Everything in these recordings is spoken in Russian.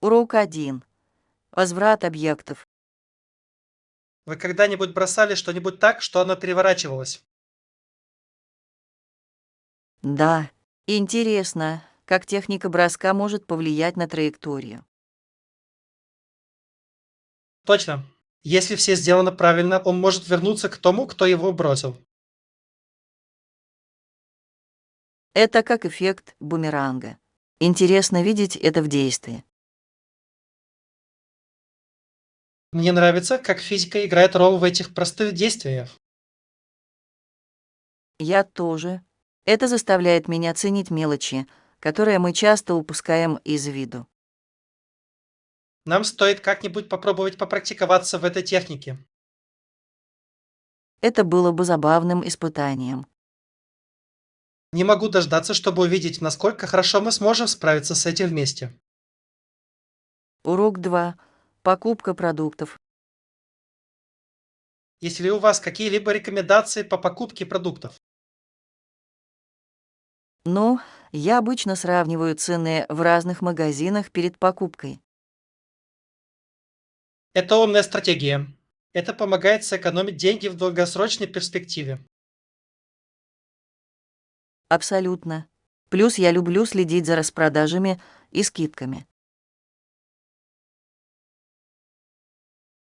Урок 1. Возврат объектов. Вы когда-нибудь бросали что-нибудь так, что оно переворачивалось? Да. Интересно, как техника броска может повлиять на траекторию. Точно. Если все сделано правильно, он может вернуться к тому, кто его бросил. Это как эффект бумеранга. Интересно видеть это в действии. Мне нравится, как физика играет роль в этих простых действиях. Я тоже. Это заставляет меня ценить мелочи, которые мы часто упускаем из виду. Нам стоит как-нибудь попробовать попрактиковаться в этой технике. Это было бы забавным испытанием. Не могу дождаться, чтобы увидеть, насколько хорошо мы сможем справиться с этим вместе. Урок 2. Покупка продуктов. Есть ли у вас какие-либо рекомендации по покупке продуктов? Ну, я обычно сравниваю цены в разных магазинах перед покупкой. Это умная стратегия. Это помогает сэкономить деньги в долгосрочной перспективе. Абсолютно. Плюс я люблю следить за распродажами и скидками.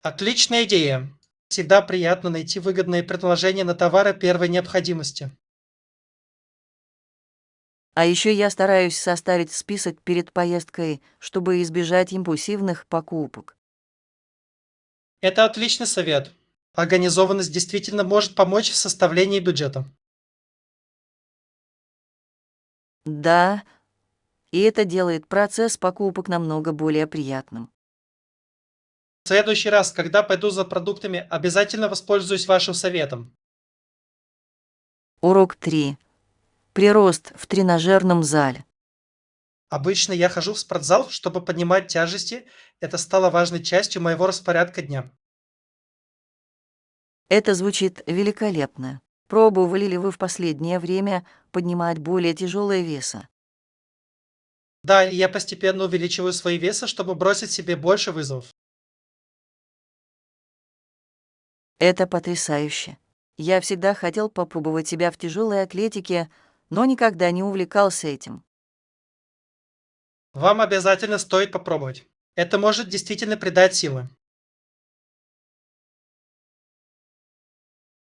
Отличная идея. Всегда приятно найти выгодные предложения на товары первой необходимости. А еще я стараюсь составить список перед поездкой, чтобы избежать импульсивных покупок. Это отличный совет. Организованность действительно может помочь в составлении бюджета. Да, и это делает процесс покупок намного более приятным. В следующий раз, когда пойду за продуктами, обязательно воспользуюсь вашим советом. Урок 3. Прирост в тренажерном зале. Обычно я хожу в спортзал, чтобы поднимать тяжести. Это стало важной частью моего распорядка дня. Это звучит великолепно. Пробовали ли вы в последнее время поднимать более тяжелые веса? Да, и я постепенно увеличиваю свои весы, чтобы бросить себе больше вызовов. Это потрясающе. Я всегда хотел попробовать себя в тяжелой атлетике, но никогда не увлекался этим. Вам обязательно стоит попробовать. Это может действительно придать силы.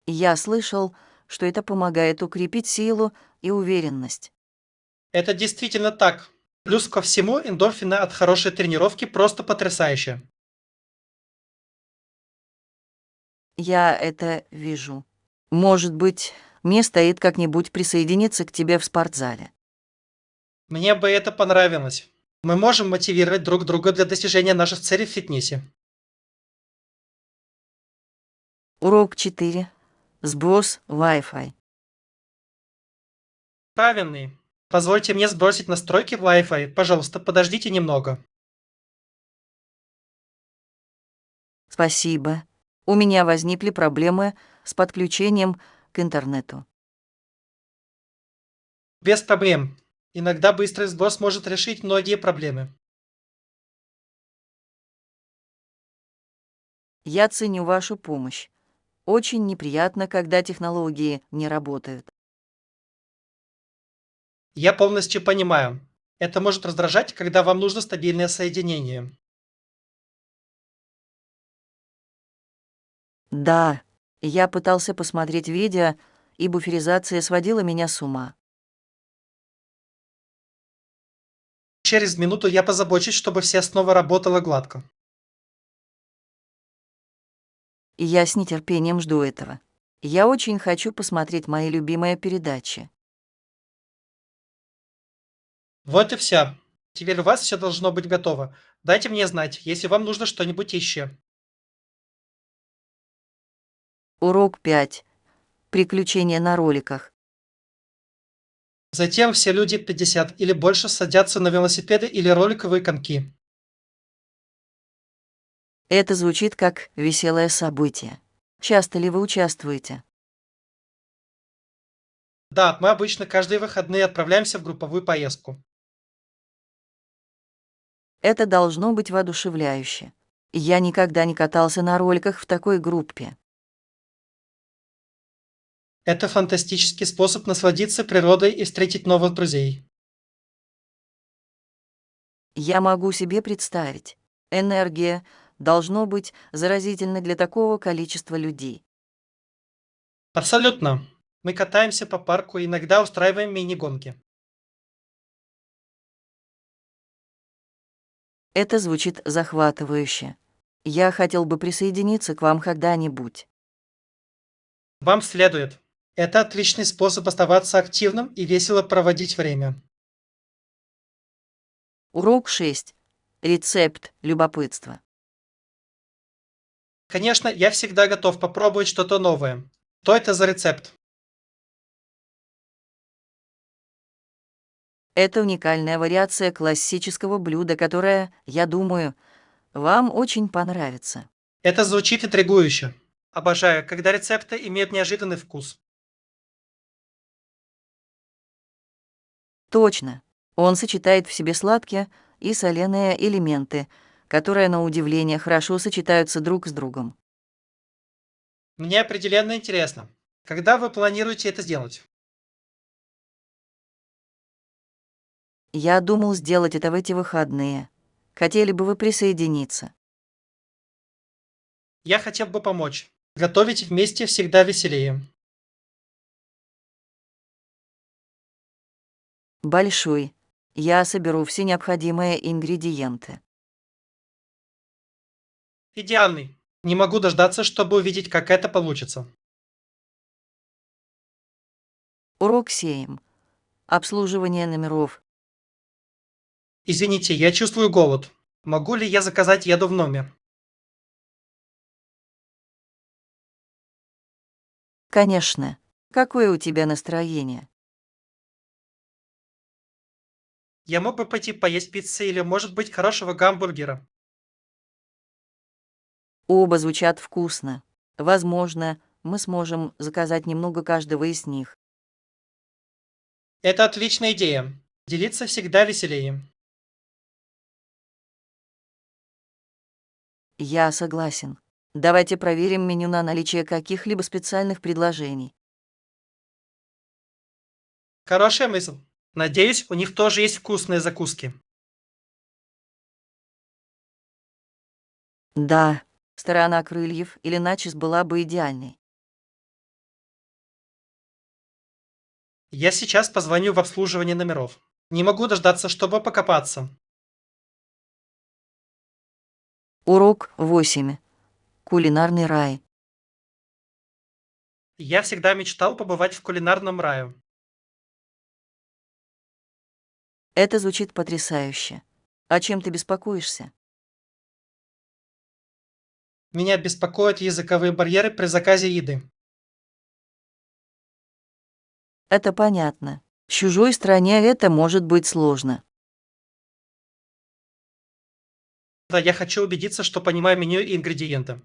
Я слышал, что это помогает укрепить силу и уверенность. Это действительно так. Плюс ко всему, эндорфины от хорошей тренировки просто потрясающие. Я это вижу. Может быть, мне стоит как-нибудь присоединиться к тебе в спортзале. Мне бы это понравилось. Мы можем мотивировать друг друга для достижения наших целей в фитнесе. Урок 4. Сброс Wi-Fi. Правильный. Позвольте мне сбросить настройки в Wi-Fi. Пожалуйста, подождите немного. Спасибо. У меня возникли проблемы с подключением к интернету. Без проблем. Иногда быстрый сброс может решить многие проблемы. Я ценю вашу помощь. Очень неприятно, когда технологии не работают. Я полностью понимаю. Это может раздражать, когда вам нужно стабильное соединение. Да, я пытался посмотреть видео, и буферизация сводила меня с ума. Через минуту я позабочусь, чтобы все снова работало гладко. И я с нетерпением жду этого. Я очень хочу посмотреть мои любимые передачи. Вот и все. Теперь у вас все должно быть готово. Дайте мне знать, если вам нужно что-нибудь еще. Урок 5. Приключения на роликах. Затем все люди 50 или больше садятся на велосипеды или роликовые коньки. Это звучит как веселое событие. Часто ли вы участвуете? Да, мы обычно каждые выходные отправляемся в групповую поездку. Это должно быть воодушевляюще. Я никогда не катался на роликах в такой группе. Это фантастический способ насладиться природой и встретить новых друзей. Я могу себе представить. Энергия должно быть заразительной для такого количества людей. Абсолютно. Мы катаемся по парку и иногда устраиваем мини-гонки. Это звучит захватывающе. Я хотел бы присоединиться к вам когда-нибудь. Вам следует. Это отличный способ оставаться активным и весело проводить время. Урок 6. Рецепт любопытства. Конечно, я всегда готов попробовать что-то новое. Что это за рецепт? Это уникальная вариация классического блюда, которое, я думаю, вам очень понравится. Это звучит интригующе. Обожаю, когда рецепты имеют неожиданный вкус. Точно. Он сочетает в себе сладкие и соленые элементы, которые, на удивление, хорошо сочетаются друг с другом. Мне определенно интересно. Когда вы планируете это сделать? Я думал сделать это в эти выходные. Хотели бы вы присоединиться? Я хотел бы помочь. Готовить вместе всегда веселее. Большой. Я соберу все необходимые ингредиенты. Идеальный. Не могу дождаться, чтобы увидеть, как это получится. Урок 7. Обслуживание номеров. Извините, я чувствую голод. Могу ли я заказать еду в номер? Конечно. Какое у тебя настроение? Я мог бы пойти поесть пиццы или, может быть, хорошего гамбургера. Оба звучат вкусно. Возможно, мы сможем заказать немного каждого из них. Это отличная идея. Делиться всегда веселее. Я согласен. Давайте проверим меню на наличие каких-либо специальных предложений. Хорошая мысль. Надеюсь, у них тоже есть вкусные закуски. Да, сторона крыльев или начес была бы идеальной. Я сейчас позвоню в обслуживание номеров. Не могу дождаться, чтобы покопаться. Урок 8. Кулинарный рай. Я всегда мечтал побывать в кулинарном раю. Это звучит потрясающе. О чем ты беспокоишься? Меня беспокоят языковые барьеры при заказе еды. Это понятно. В чужой стране это может быть сложно. Да, я хочу убедиться, что понимаю меню и ингредиенты.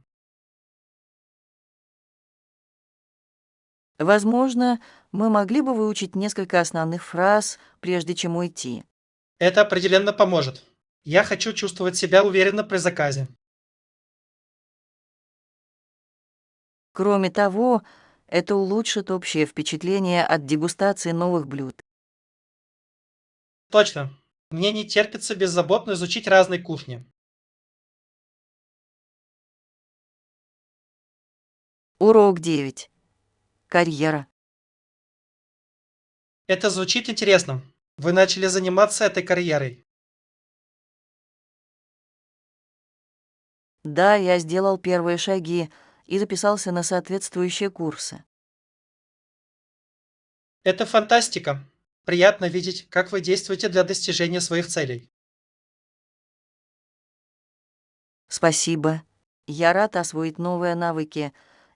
Возможно, мы могли бы выучить несколько основных фраз, прежде чем уйти. Это определенно поможет. Я хочу чувствовать себя уверенно при заказе. Кроме того, это улучшит общее впечатление от дегустации новых блюд. Точно. Мне не терпится беззаботно изучить разные кухни. Урок 9. Карьера. Это звучит интересно. Вы начали заниматься этой карьерой. Да, я сделал первые шаги и записался на соответствующие курсы. Это фантастика. Приятно видеть, как вы действуете для достижения своих целей. Спасибо. Я рад освоить новые навыки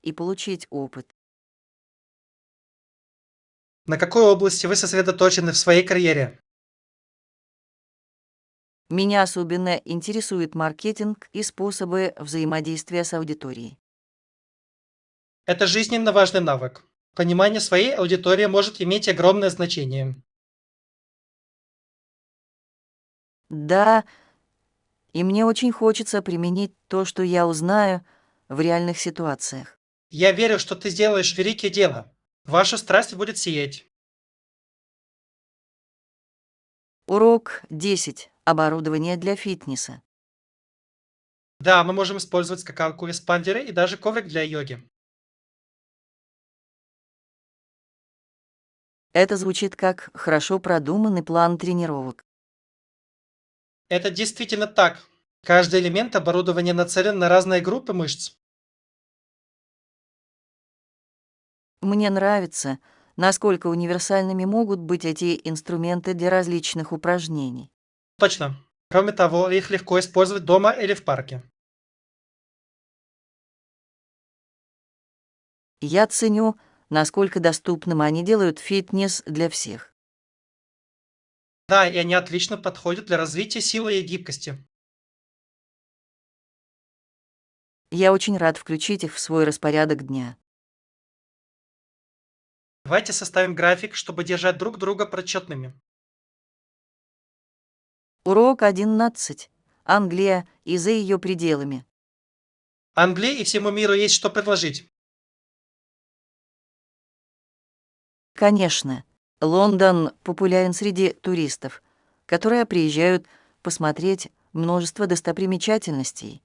и получить опыт. На какой области вы сосредоточены в своей карьере? Меня особенно интересует маркетинг и способы взаимодействия с аудиторией. Это жизненно важный навык. Понимание своей аудитории может иметь огромное значение. Да, И мне очень хочется применить то, что я узнаю в реальных ситуациях. Я верю, что ты сделаешь великие дела. Ваша страсть будет сиять. Урок 10. Оборудование для фитнеса. Да, мы можем использовать скакалку, эспандеры и даже коврик для йоги. Это звучит как хорошо продуманный план тренировок. Это действительно так. Каждый элемент оборудования нацелен на разные группы мышц. Мне нравится, насколько универсальными могут быть эти инструменты для различных упражнений. Точно. Кроме того, их легко использовать дома или в парке. Я ценю, насколько доступным они делают фитнес для всех. Да, и они отлично подходят для развития силы и гибкости. Я очень рад включить их в свой распорядок дня. Давайте составим график, чтобы держать друг друга прочетными. Урок 11. Англия и за ее пределами. Англии и всему миру есть что предложить. Конечно, Лондон популярен среди туристов, которые приезжают посмотреть множество достопримечательностей.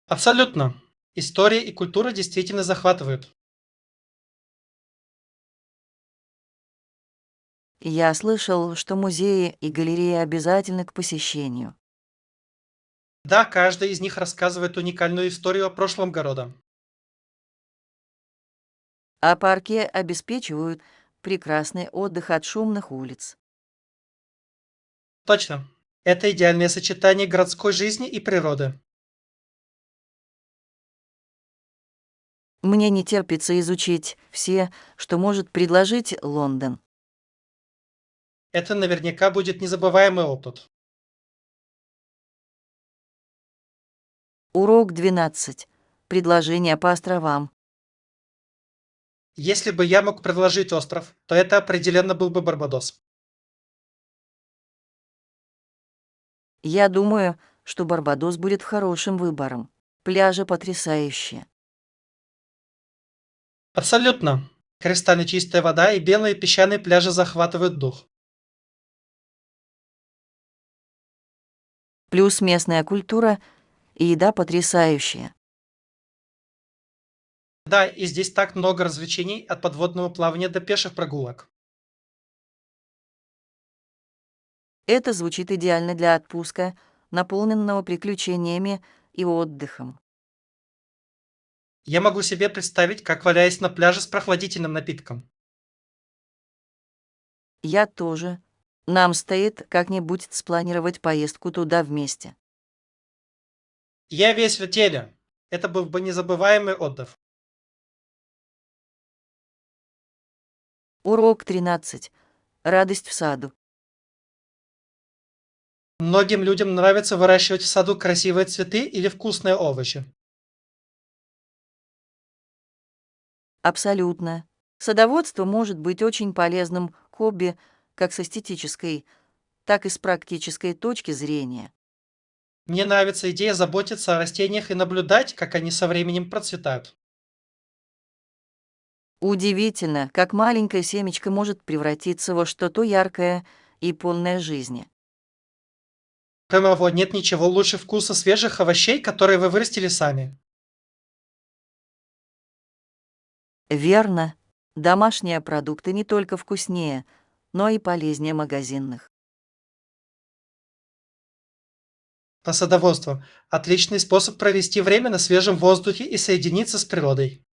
Абсолютно. История и культура действительно захватывают. Я слышал, что музеи и галереи обязательны к посещению. Да, каждый из них рассказывает уникальную историю о прошлом города. А парки обеспечивают прекрасный отдых от шумных улиц. Точно. Это идеальное сочетание городской жизни и природы. Мне не терпится изучить все, что может предложить Лондон. Это наверняка будет незабываемый опыт. Урок 12. Предложения по островам. Если бы я мог предложить остров, то это определенно был бы Барбадос. Я думаю, что Барбадос будет хорошим выбором. Пляжи потрясающие. Абсолютно. Кристально чистая вода и белые песчаные пляжи захватывают дух. Плюс местная культура и еда потрясающая. Да, и здесь так много развлечений от подводного плавания до пеших прогулок. Это звучит идеально для отпуска, наполненного приключениями и отдыхом. Я могу себе представить, как валяясь на пляже с прохладительным напитком. Я тоже. Нам стоит как-нибудь спланировать поездку туда вместе. Я весь в теле. Это был бы незабываемый отдых. Урок 13. Радость в саду. Многим людям нравится выращивать в саду красивые цветы или вкусные овощи. Абсолютно. Садоводство может быть очень полезным хобби как с эстетической, так и с практической точки зрения. Мне нравится идея заботиться о растениях и наблюдать, как они со временем процветают. Удивительно, как маленькое семечко может превратиться во что-то яркое и полное жизни. Кроме того, нет ничего лучше вкуса свежих овощей, которые вы вырастили сами. Верно. Домашние продукты не только вкуснее, но и полезнее магазинных. По садоводству. Отличный способ провести время на свежем воздухе и соединиться с природой.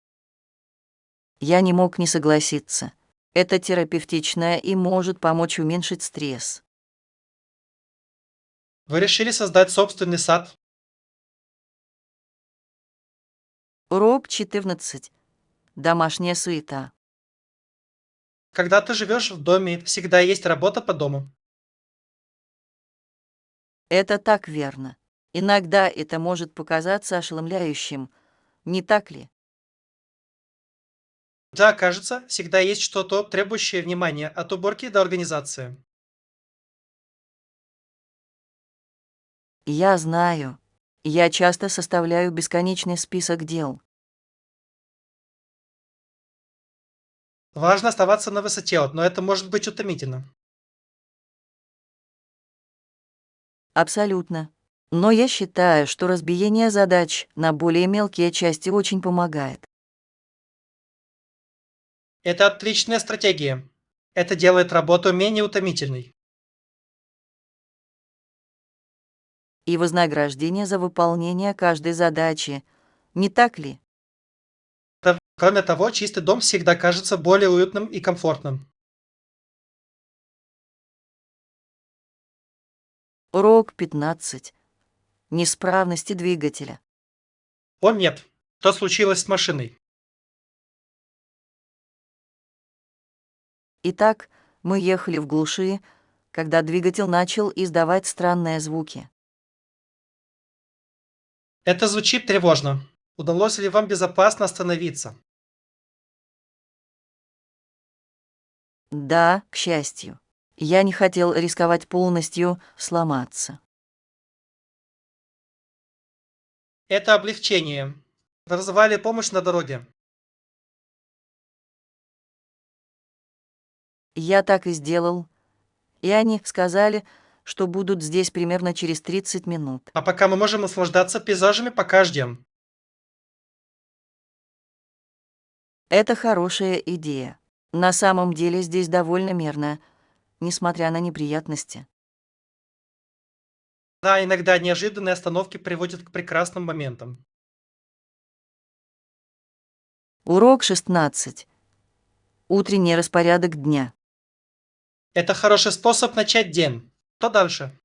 Я не мог не согласиться. Это терапевтично и может помочь уменьшить стресс. Вы решили создать собственный сад. Урок 14. Домашняя суета. Когда ты живешь в доме, всегда есть работа по дому. Это так верно. Иногда это может показаться ошеломляющим, не так ли? Да, кажется, всегда есть что-то, требующее внимания, от уборки до организации. Я знаю. Я часто составляю бесконечный список дел. Важно оставаться на высоте, но это может быть утомительно. Абсолютно. Но я считаю, что разбиение задач на более мелкие части очень помогает. Это отличная стратегия. Это делает работу менее утомительной. И вознаграждение за выполнение каждой задачи. Не так ли? Кроме того, чистый дом всегда кажется более уютным и комфортным. Урок 15. Неисправности двигателя. О нет, что случилось с машиной? Итак, мы ехали в глуши, когда двигатель начал издавать странные звуки. Это звучит тревожно. Удалось ли вам безопасно остановиться? Да, к счастью. Я не хотел рисковать полностью сломаться. Это облегчение. Вызывали помощь на дороге. Я так и сделал. И они сказали, что будут здесь примерно через 30 минут. А пока мы можем наслаждаться пейзажами, пока ждем. Это хорошая идея. На самом деле здесь довольно мирно, несмотря на неприятности. Да, иногда неожиданные остановки приводят к прекрасным моментам. Урок 16. Утренний распорядок дня. Это хороший способ начать день. Что дальше?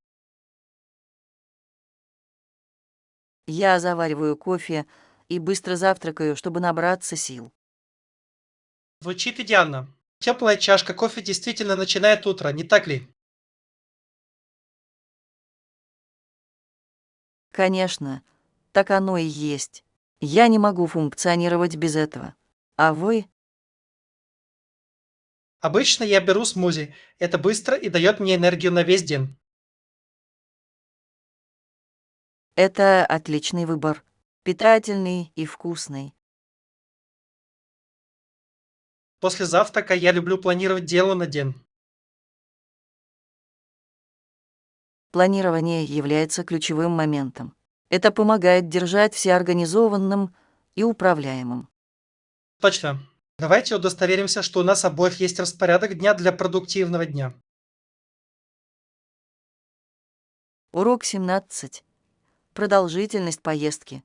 Я завариваю кофе и быстро завтракаю, чтобы набраться сил. Звучит идеально. Теплая чашка кофе действительно начинает утро, не так ли? Конечно, так оно и есть. Я не могу функционировать без этого. А вы? Обычно я беру смузи. Это быстро и дает мне энергию на весь день. Это отличный выбор. Питательный и вкусный. После завтрака я люблю планировать дело на день. Планирование является ключевым моментом. Это помогает держать все организованным и управляемым. Точно. Давайте удостоверимся, что у нас обоих есть распорядок дня для продуктивного дня. Урок 17. Продолжительность поездки.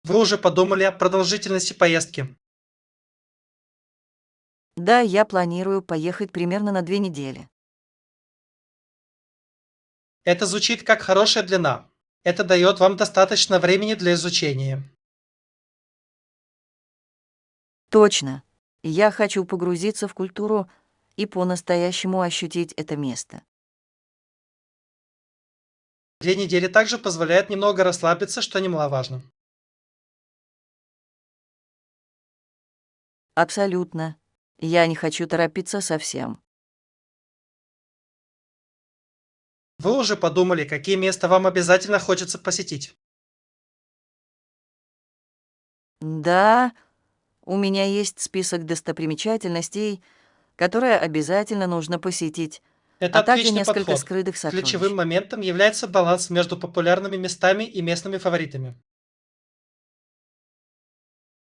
Вы уже подумали о продолжительности поездки? Да, я планирую поехать примерно на 2 недели. Это звучит как хорошая длина. Это дает вам достаточно времени для изучения. Точно. Я хочу погрузиться в культуру и по-настоящему ощутить это место. 2 недели также позволяет немного расслабиться, что немаловажно. Абсолютно. Я не хочу торопиться совсем. Вы уже подумали, какие места вам обязательно хочется посетить? Да, у меня есть список достопримечательностей, которые обязательно нужно посетить, Это а также отличный несколько подход. скрытых Ключевым сокровищ. моментом является баланс между популярными местами и местными фаворитами.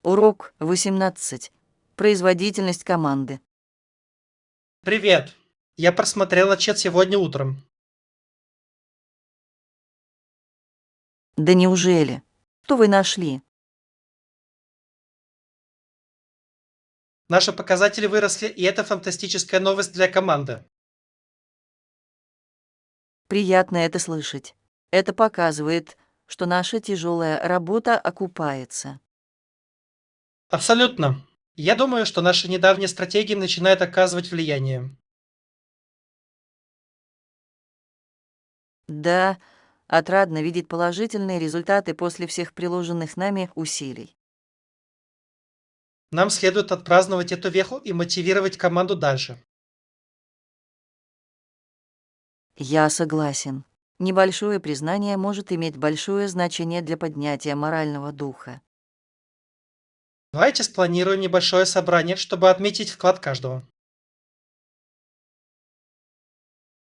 Урок 18. Производительность команды. Привет! Я просмотрел отчет сегодня утром. Да неужели? Что вы нашли? Наши показатели выросли, и это фантастическая новость для команды. Приятно это слышать. Это показывает, что наша тяжелая работа окупается. Абсолютно. Я думаю, что наши недавние стратегии начинают оказывать влияние. Да, отрадно видеть положительные результаты после всех приложенных нами усилий. Нам следует отпраздновать эту веху и мотивировать команду дальше. Я согласен. Небольшое признание может иметь большое значение для поднятия морального духа. Давайте спланируем небольшое собрание, чтобы отметить вклад каждого.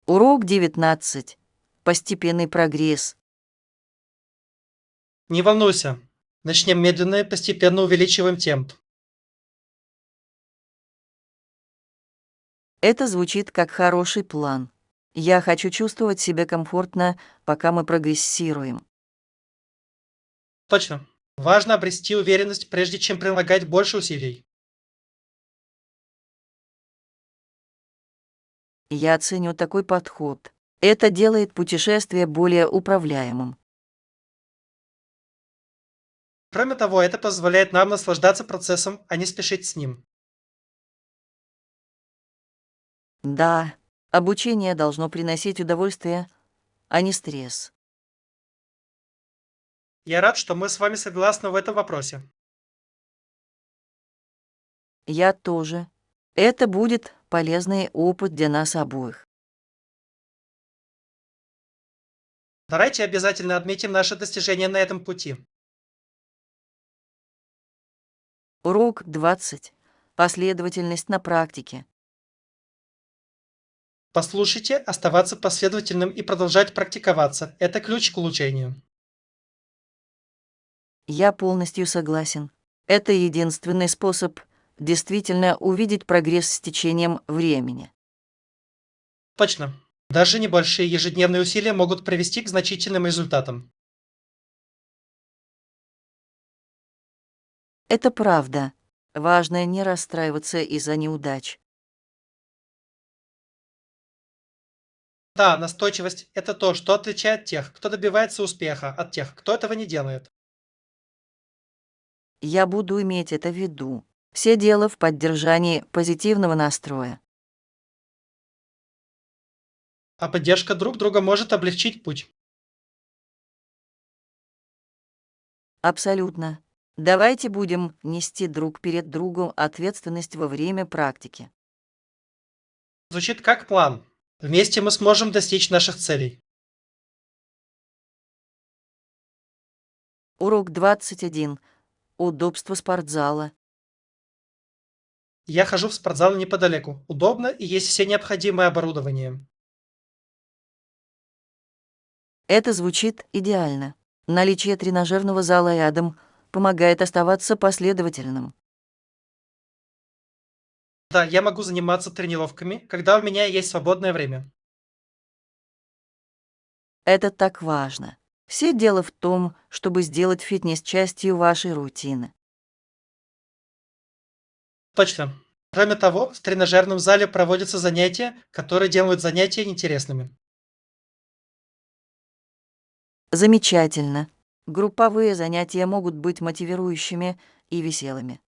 Урок 19. Постепенный прогресс. Не волнуйся. Начнем медленно и постепенно увеличиваем темп. Это звучит как хороший план. Я хочу чувствовать себя комфортно, пока мы прогрессируем. Точно. Важно обрести уверенность, прежде чем прилагать больше усилий. Я ценю такой подход. Это делает путешествие более управляемым. Кроме того, это позволяет нам наслаждаться процессом, а не спешить с ним. Да, обучение должно приносить удовольствие, а не стресс. Я рад, что мы с вами согласны в этом вопросе. Я тоже. Это будет полезный опыт для нас обоих. Давайте обязательно отметим наши достижения на этом пути. Урок 20. Последовательность на практике. Послушайте, оставаться последовательным и продолжать практиковаться– это ключ к улучшению. Я полностью согласен. Это единственный способ действительно увидеть прогресс с течением времени. Точно. Даже небольшие ежедневные усилия могут привести к значительным результатам. Это правда. Важно не расстраиваться из-за неудач. Да, настойчивость– это то, что отличает тех, кто добивается успеха, от тех, кто этого не делает. Я буду иметь это в виду. Все дело в поддержании позитивного настроя. А поддержка друг друга может облегчить путь. Абсолютно. Давайте будем нести друг перед другом ответственность во время практики. Звучит как план. Вместе мы сможем достичь наших целей. Урок 21. Удобство спортзала. Я хожу в спортзал неподалеку. Удобно и есть все необходимое оборудование. Это звучит идеально. Наличие тренажерного зала рядом помогает оставаться последовательным. Да, я могу заниматься тренировками, когда у меня есть свободное время. Это так важно. Все дело в том, чтобы сделать фитнес частью вашей рутины. Точно. Кроме того, в тренажерном зале проводятся занятия, которые делают занятия интересными. Замечательно. Групповые занятия могут быть мотивирующими и веселыми.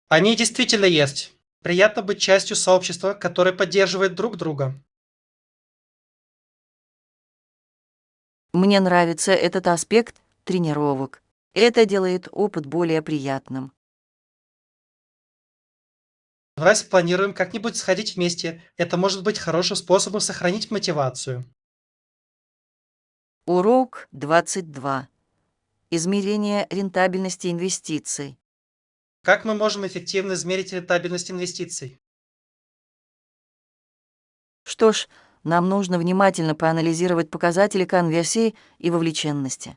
Они действительно есть. Приятно быть частью сообщества, которое поддерживает друг друга. Мне нравится этот аспект тренировок. Это делает опыт более приятным. Давай спланируем как-нибудь сходить вместе. Это может быть хорошим способом сохранить мотивацию. Урок 22. Измерение рентабельности инвестиций. Как мы можем эффективно измерить рентабельность инвестиций? Что ж, нам нужно внимательно проанализировать показатели конверсии и вовлеченности.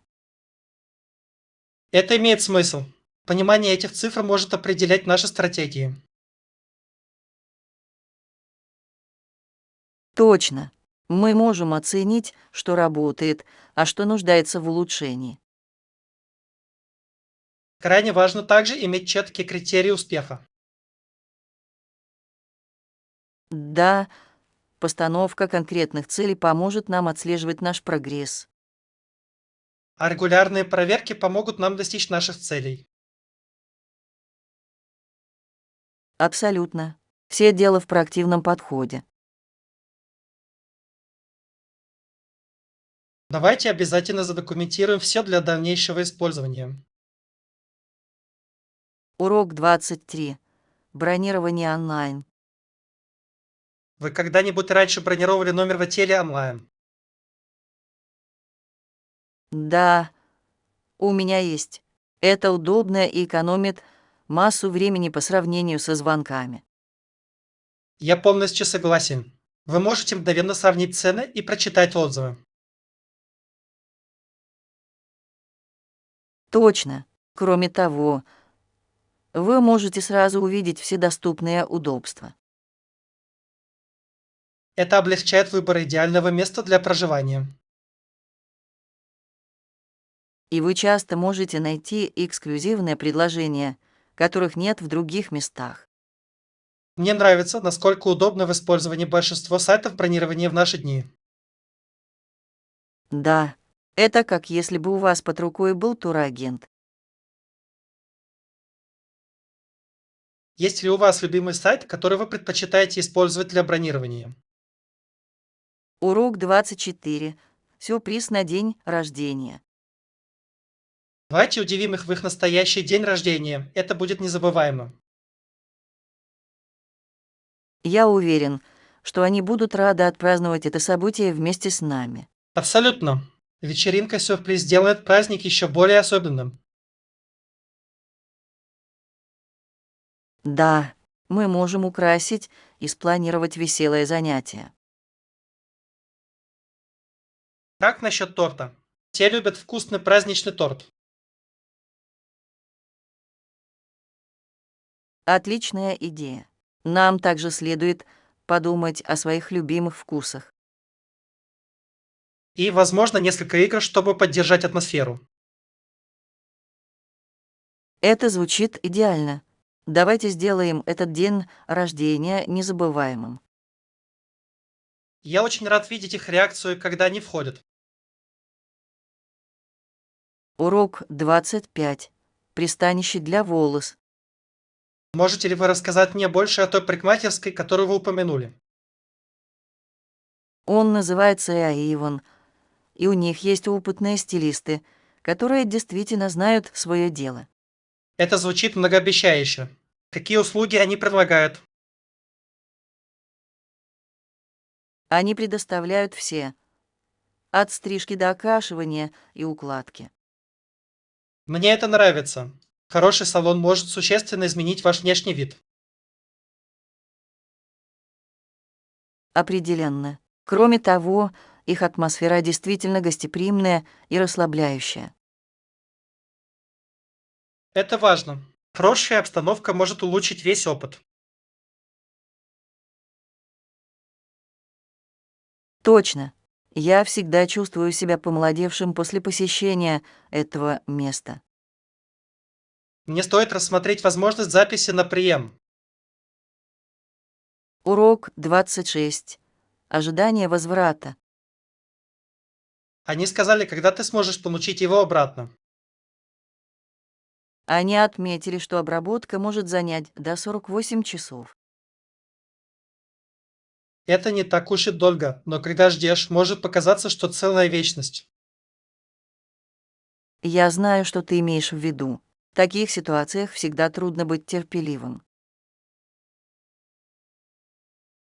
Это имеет смысл. Понимание этих цифр может определять наши стратегии. Точно. Мы можем оценить, что работает, а что нуждается в улучшении. Крайне важно также иметь четкие критерии успеха. Да, постановка конкретных целей поможет нам отслеживать наш прогресс. А регулярные проверки помогут нам достичь наших целей. Абсолютно. Все дело в проактивном подходе. Давайте обязательно задокументируем все для дальнейшего использования. Урок 23. Бронирование онлайн. Вы когда-нибудь раньше бронировали номер в отеле онлайн? Да, у меня есть. Это удобно и экономит массу времени по сравнению со звонками. Я полностью согласен. Вы можете мгновенно сравнить цены и прочитать отзывы. Точно. Кроме того, вы можете сразу увидеть все доступные удобства. Это облегчает выбор идеального места для проживания. И вы часто можете найти эксклюзивные предложения, которых нет в других местах. Мне нравится, насколько удобно в использовании большинства сайтов бронирования в наши дни. Да, это как если бы у вас под рукой был турагент. Есть ли у вас любимый сайт, который вы предпочитаете использовать для бронирования? Урок 24. Сюрприз на день рождения. Давайте удивим их в их настоящий день рождения. Это будет незабываемо. Я уверен, что они будут рады отпраздновать это событие вместе с нами. Абсолютно. Вечеринка-сюрприз сделает праздник еще более особенным. Да, мы можем украсить и спланировать веселое занятие. Как насчет торта? Все любят вкусный праздничный торт. Отличная идея. Нам также следует подумать о своих любимых вкусах. И, возможно, несколько игр, чтобы поддержать атмосферу. Это звучит идеально. Давайте сделаем этот день рождения незабываемым. Я очень рад видеть их реакцию, когда они входят. Урок 25. Пристанище для волос. Можете ли вы рассказать мне больше о той парикмахерской, которую вы упомянули? Он называется Avon, и у них есть опытные стилисты, которые действительно знают свое дело. Это звучит многообещающе. Какие услуги они предлагают? Они предоставляют все, от стрижки до окрашивания и укладки. Мне это нравится. Хороший салон может существенно изменить ваш внешний вид. Определенно. Кроме того, их атмосфера действительно гостеприимная и расслабляющая. Это важно. Хорошая обстановка может улучшить весь опыт. Точно. Я всегда чувствую себя помолодевшим после посещения этого места. Мне стоит рассмотреть возможность записи на прием. Урок 26. Ожидание возврата. Они сказали, когда ты сможешь получить его обратно. Они отметили, что обработка может занять до 48 часов. Это не так уж и долго, но когда ждешь, может показаться, что целая вечность. Я знаю, что ты имеешь в виду. В таких ситуациях всегда трудно быть терпеливым.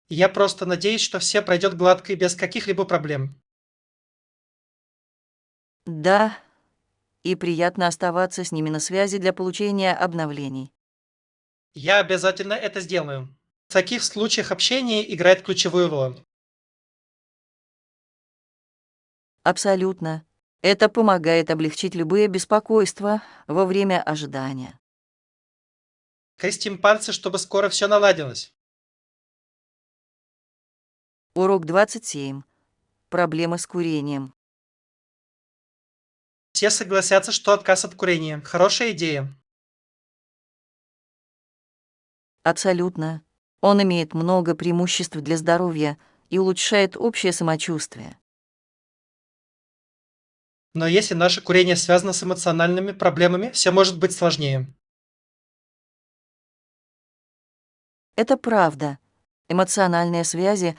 Я просто надеюсь, что все пройдет гладко и без каких-либо проблем. Да, и приятно оставаться с ними на связи для получения обновлений. Я обязательно это сделаю. В таких случаях общение играет ключевую роль. Абсолютно. Это помогает облегчить любые беспокойства во время ожидания. Крестим пальцы, чтобы скоро все наладилось. Урок 27. Проблемы с курением. Все согласятся, что отказ от курения – хорошая идея. Абсолютно. Он имеет много преимуществ для здоровья и улучшает общее самочувствие. Но если наше курение связано с эмоциональными проблемами, все может быть сложнее. Это правда. Эмоциональные связи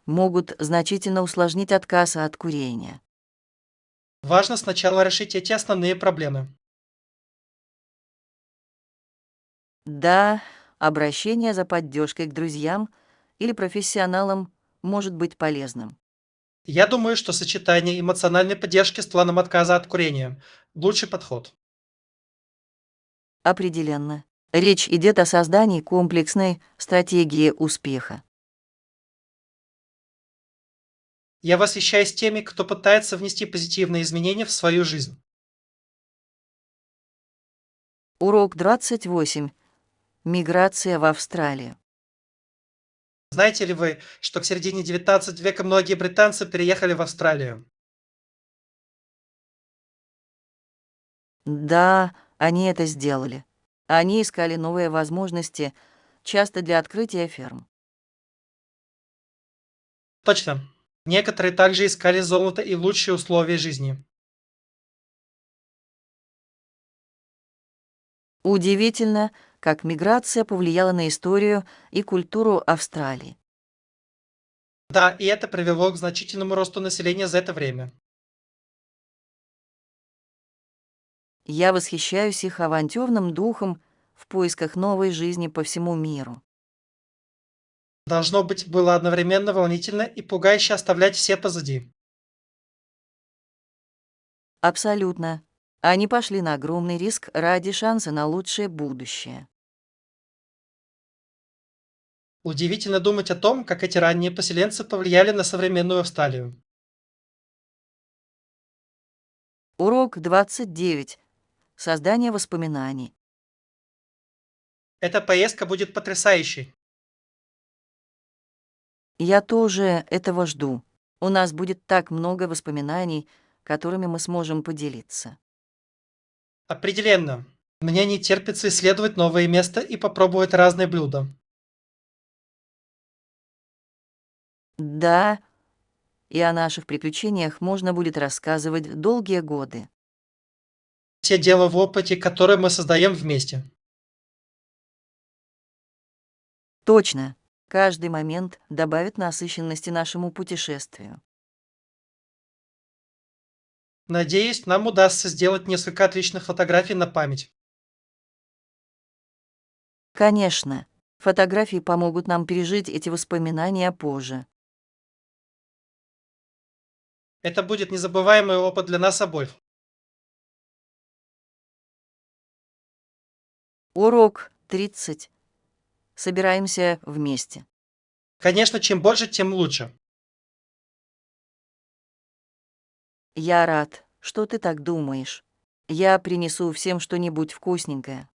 могут значительно усложнить отказ от курения. Важно сначала решить эти основные проблемы. Да, обращение за поддержкой к друзьям или профессионалам может быть полезным. Я думаю, что сочетание эмоциональной поддержки с планом отказа от курения– лучший подход. Определенно. Речь идет о создании комплексной стратегии успеха. Я восхищаюсь теми, кто пытается внести позитивные изменения в свою жизнь. Урок 28. Миграция в Австралию. Знаете ли вы, что к середине XIX века многие британцы переехали в Австралию? Да, они это сделали. Они искали новые возможности, часто для открытия ферм. Точно. Некоторые также искали золото и лучшие условия жизни. Удивительно, как миграция повлияла на историю и культуру Австралии. Да, и это привело к значительному росту населения за это время. Я восхищаюсь их авантюрным духом в поисках новой жизни по всему миру. Должно быть, было одновременно волнительно и пугающе оставлять все позади. Абсолютно. Они пошли на огромный риск ради шанса на лучшее будущее. Удивительно думать о том, как эти ранние поселенцы повлияли на современную Австралию. Урок 29. Создание воспоминаний. Эта поездка будет потрясающей. Я тоже этого жду. У нас будет так много воспоминаний, которыми мы сможем поделиться. Определенно. Мне не терпится исследовать новые места и попробовать разные блюда. Да, и о наших приключениях можно будет рассказывать долгие годы. Все дело в опыте, который мы создаем вместе. Точно. Каждый момент добавит насыщенности нашему путешествию. Надеюсь, нам удастся сделать несколько отличных фотографий на память. Конечно, фотографии помогут нам пережить эти воспоминания позже. Это будет незабываемый опыт для нас обоих. Урок 30. Собираемся вместе. Конечно, чем больше, тем лучше. Я рад, что ты так думаешь. Я принесу всем что-нибудь вкусненькое.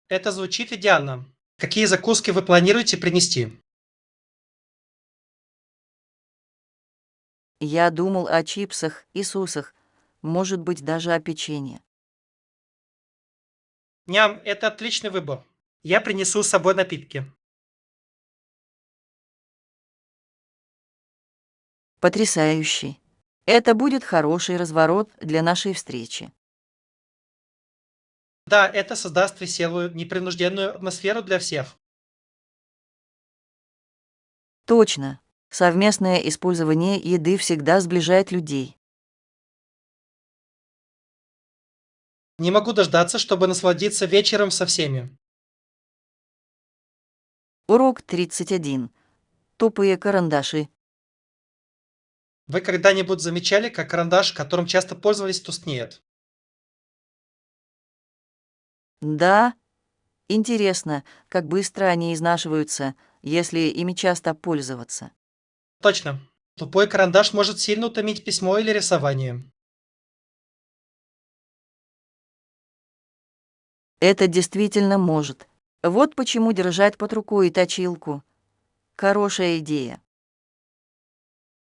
Это звучит идеально. Какие закуски вы планируете принести? Я думал о чипсах и сусах, может быть, даже о печенье. Ням, это отличный выбор. Я принесу с собой напитки. Потрясающий. Это будет хороший разворот для нашей встречи. Да, это создаст веселую, непринужденную атмосферу для всех. Точно. Совместное использование еды всегда сближает людей. Не могу дождаться, чтобы насладиться вечером со всеми. Урок 31. Тупые карандаши. Вы когда-нибудь замечали, как карандаш, которым часто пользовались, тускнеет? Да, интересно, как быстро они изнашиваются, если ими часто пользоваться. Точно. Тупой карандаш может сильно утомить письмо или рисование. Это действительно может. Вот почему держать под рукой точилку. Хорошая идея.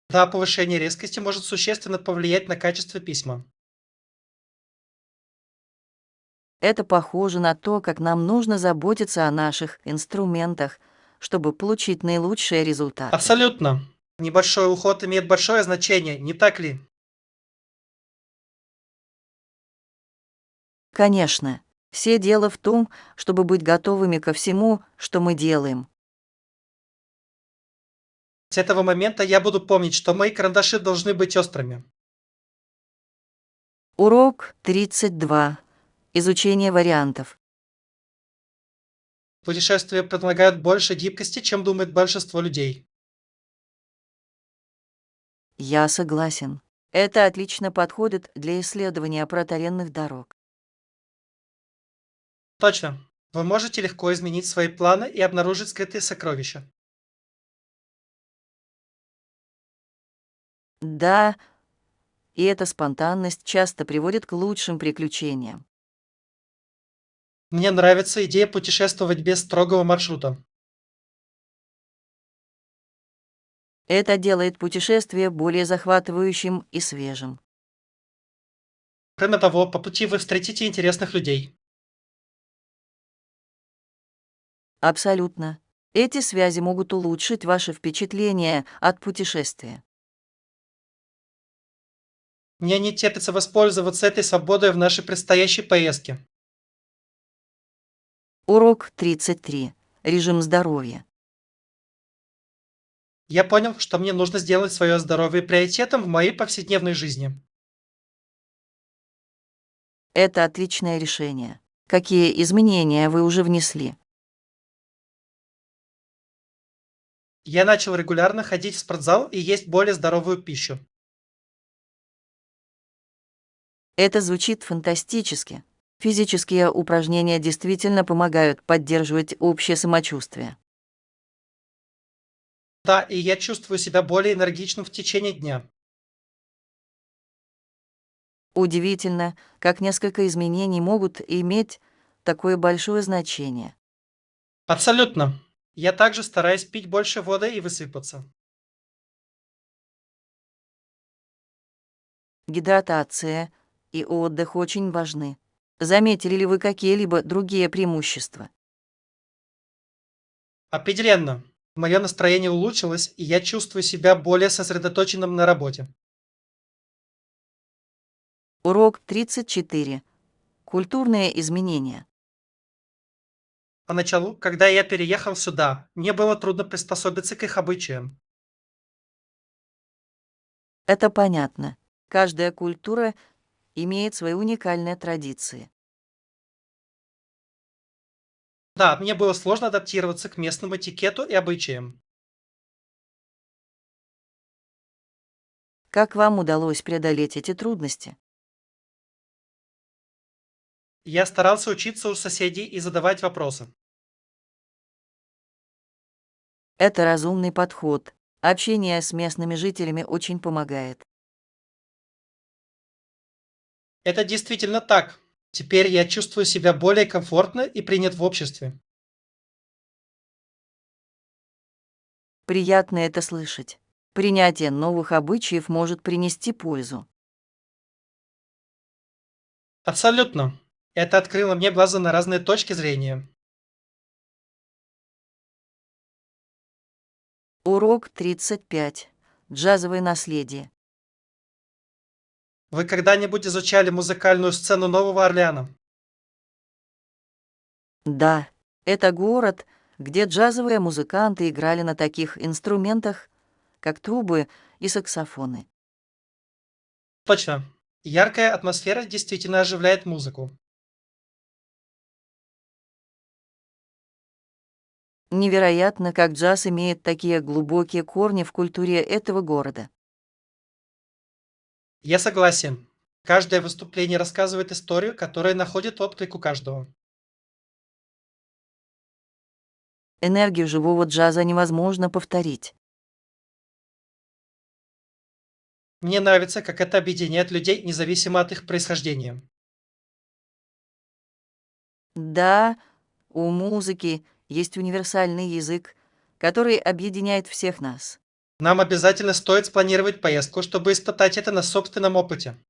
Да, повышение резкости может существенно повлиять на качество письма. Это похоже на то, как нам нужно заботиться о наших инструментах, чтобы получить наилучшие результаты. Абсолютно. Небольшой уход имеет большое значение, не так ли? Конечно, все дело в том, чтобы быть готовыми ко всему, что мы делаем. С этого момента я буду помнить, что мои карандаши должны быть острыми. Урок 32. Изучение вариантов. Путешествия предлагают больше гибкости, чем думает большинство людей. Я согласен. Это отлично подходит для исследования протаренных дорог. Точно. Вы можете легко изменить свои планы и обнаружить скрытые сокровища. Да, и эта спонтанность часто приводит к лучшим приключениям. Мне нравится идея путешествовать без строгого маршрута. Это делает путешествие более захватывающим и свежим. Кроме того, по пути вы встретите интересных людей. Абсолютно. Эти связи могут улучшить ваше впечатление от путешествия. Мне не терпится воспользоваться этой свободой в нашей предстоящей поездке. Урок 33. Режим здоровья. Я понял, что мне нужно сделать свое здоровье приоритетом в моей повседневной жизни. Это отличное решение. Какие изменения вы уже внесли? Я начал регулярно ходить в спортзал и есть более здоровую пищу. Это звучит фантастически. Физические упражнения действительно помогают поддерживать общее самочувствие. Да, и я чувствую себя более энергичным в течение дня. Удивительно, как несколько изменений могут иметь такое большое значение. Абсолютно. Я также стараюсь пить больше воды и высыпаться. Гидратация и отдых очень важны. Заметили ли вы какие-либо другие преимущества? Определенно. Мое настроение улучшилось, и я чувствую себя более сосредоточенным на работе. Урок 34. Культурные изменения. Поначалу, когда я переехал сюда, мне было трудно приспособиться к их обычаям. Это понятно. Каждая культура имеет свои уникальные традиции. Да, мне было сложно адаптироваться к местному этикету и обычаям. Как вам удалось преодолеть эти трудности? Я старался учиться у соседей и задавать вопросы. Это разумный подход. Общение с местными жителями очень помогает. Это действительно так. Теперь я чувствую себя более комфортно и принят в обществе. Приятно это слышать. Принятие новых обычаев может принести пользу. Абсолютно. Это открыло мне глаза на разные точки зрения. Урок 35. Джазовое наследие. Вы когда-нибудь изучали музыкальную сцену Нового Орлеана? Да, это город, где джазовые музыканты играли на таких инструментах, как трубы и саксофоны. Точно. Яркая атмосфера действительно оживляет музыку. Невероятно, как джаз имеет такие глубокие корни в культуре этого города. Я согласен. Каждое выступление рассказывает историю, которая находит отклик у каждого. Энергию живого джаза невозможно повторить. Мне нравится, как это объединяет людей, независимо от их происхождения. Да, у музыки есть универсальный язык, который объединяет всех нас. Нам обязательно стоит спланировать поездку, чтобы испытать это на собственном опыте.